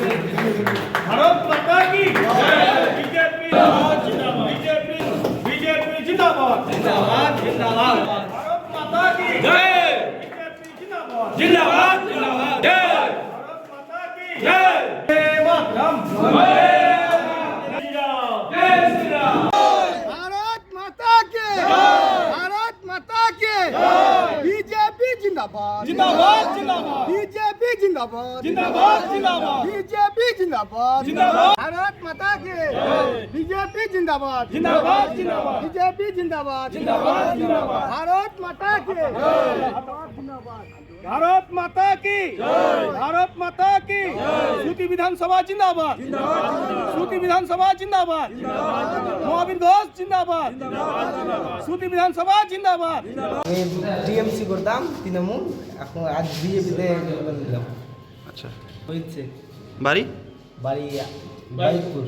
भारत माता की बीजेपी जिंदाबाद जिंदाबाद जिंदाबाद। भारत माता की जय। बीजेपी जिंदाबाद जिंदाबाद जिंदाबाद। जय भारत माता की जय। जय मातरम। भारत माता के भारत माता के बीजेपी जिंदाबाद जिंदाबाद जिंदाबाद बीजेपी जिंदाबाद जिंदाबाद जिंदाबाद बीजेपी जिंदाबाद जिंदाबाद। भारत माता के बीजेपी जिंदाबाद जिंदाबाद जिंदाबाद बीजेपी जिंदाबाद जिंदाबाद जिंदाबाद। भारत माता के भारत माता की भारत माता की सूती विधानसभा जिंदाबाद सूती विधानसभा जिंदाबाद। মহাবীর ঘোষ জিন্দাবাদ सूती विधानसभा जिंदाबाद। আমি টিএমসি করতাম তৃণমূল, এখন আজ বিজেপিতে নিলাম। আচ্ছা, হয়েছে বাড়ি বাড়ি বাইকপুর।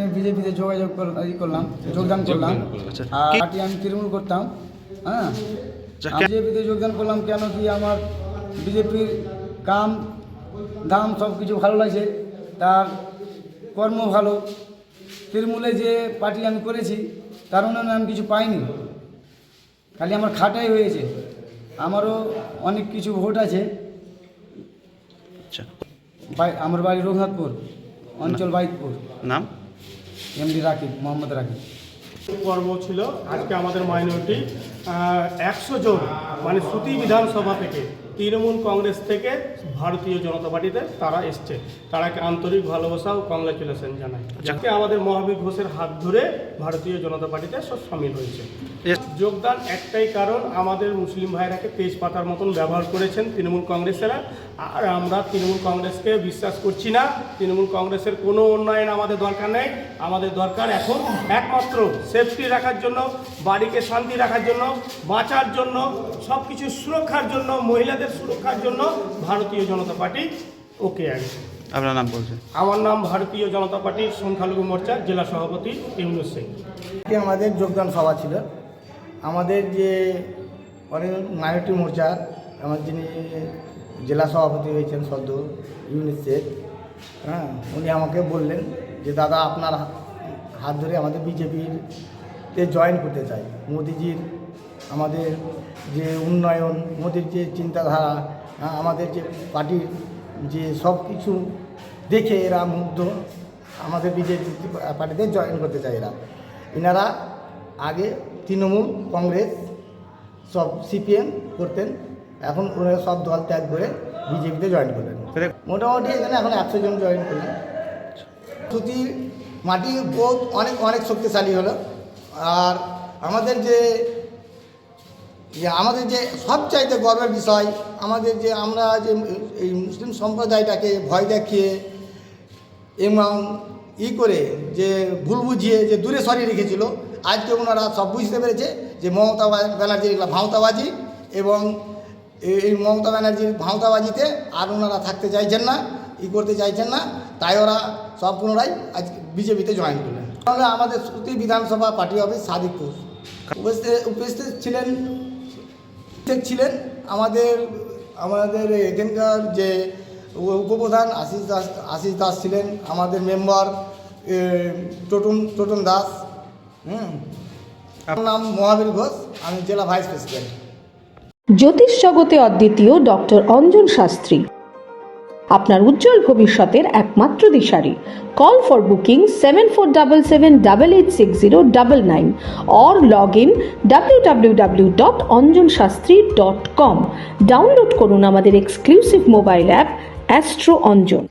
বিজেপিতে করলাম যোগদান করলাম। আচ্ছা, আর কি- পার্টি আমি তৃণমূল করতাম। হ্যাঁ, আচ্ছা, বিজেপিতে যোগদান করলাম কেন কি আমার বিজেপির কাম দাম সব কিছু ভালো লাগছে, তার কর্ম ভালো। তৃণমূলে যে পার্টি আমি করেছি তার উন্নয়নে আমি কিছু পাইনি, খালি আমার খাটাই হয়েছে। আমারও অনেক কিছু ভোট আছে। আচ্ছা, আমার বাড়ি রঘুনাথপুর, অঞ্চল বাইকপুর। নাম এমডি রাকিব, মোহাম্মদ রাকিব। পর্ব ছিল আজকে আমাদের মাইনরিটি 100 জন মানে সুতি বিধানসভা থেকে তৃণমূল কংগ্রেস থেকে ভারতীয় জনতা পার্টিতে তারা এসছে। তারাকে আন্তরিক ভালোবাসা ও কংগ্রাচুলেশন জানাই। যাকে আমাদের মহাবীর ঘোষের হাত ধরে ভারতীয় জনতা পার্টিতে সব সামিল হয়েছে। যোগদান একটাই কারণ, আমাদের মুসলিম ভাইরাকে তেজপাতার মতন ব্যবহার করেছেন তৃণমূল কংগ্রেসেরা। আর আমরা তৃণমূল কংগ্রেসকে বিশ্বাস করছি না। তৃণমূল কংগ্রেসের কোনো উন্নয়ন আমাদের দরকার নেই। আমাদের দরকার এখন একমাত্র সেফটি রাখার জন্য, বাড়িকে শান্তি রাখার জন্য, বাঁচার জন্য, সব কিছু সুরক্ষার জন্য, মহিলাদের সুরক্ষার জন্য ভারতীয় জনতা পার্টি ওকে আছে। আপনার নাম বলছেন? আমার নাম ভারতীয় জনতা পার্টির সংখ্যালঘু মোর্চার জেলা সভাপতি ইউনুস শেখ। আমাদের যোগদান সভা ছিল। আমাদের যে অনেক মাইনরিটি মোর্চার আমার যিনি জেলা সভাপতি হয়েছেন সদ্য ইউনুস শেখ, হ্যাঁ, উনি আমাকে বললেন যে দাদা আপনার হাত ধরে আমাদের বিজেপিতে জয়েন করতে চাই। মোদিজির আমাদের যে উন্নয়ন, মোদির যে চিন্তাধারা, আমাদের যে পার্টির যে সব কিছু দেখে এরা মুগ্ধ, আমাদের বিজেপি পার্টিতে জয়েন করতে চায় এরা। এনারা আগে তৃণমূল কংগ্রেস সব সিপিএম করতেন, এখন ওরা সব দল ত্যাগ করে বিজেপিতে জয়েন করলেন। মোটামুটি এখানে এখন 100 জন জয়েন করলেন। সুতির মাটি বোধ অনেক অনেক শক্তিশালী হলো। আর আমাদের যে সবচাইতে গর্বের বিষয়, আমাদের যে আমরা যে এই মুসলিম সম্প্রদায়টাকে ভয় দেখিয়ে এবং করে যে ভুল বুঝিয়ে যে দূরে সরিয়ে রেখেছিল, আজকে ওনারা সব বুঝতে পেরেছে যে মমতা ব্যানার্জির এগুলো ভাঁওতাবাজি, এবং এই মমতা ব্যানার্জির ভাঁওতাবাজিতে আর ওনারা থাকতে চাইছেন না, করতে চাইছেন না। তাই ওরা সব পুনরায় আজ বিজেপিতে জয়েন করলেন। তাহলে আমাদের সুতি বিধানসভা পার্টি অফিস সাদিকপুর উপস্থিত ছিলেন আমাদের এখানকার যে উপপ্রধান আশিস দাস ছিলেন, আমাদের মেম্বার টোটন দাস। আমার নাম মহাবীর ঘোষ, আমি জেলা ভাইস প্রেসিডেন্ট। জ্যোতিষ জগতে অদ্বিতীয় ডক্টর অঞ্জন শাস্ত্রী, আপনার উজ্জ্বল ভবিষ্যতের একমাত্র দিশারি। Call for booking 7477886099 or log in www.anjanshastri.com। Download করুন আমাদের exclusive mobile app astro Anjan.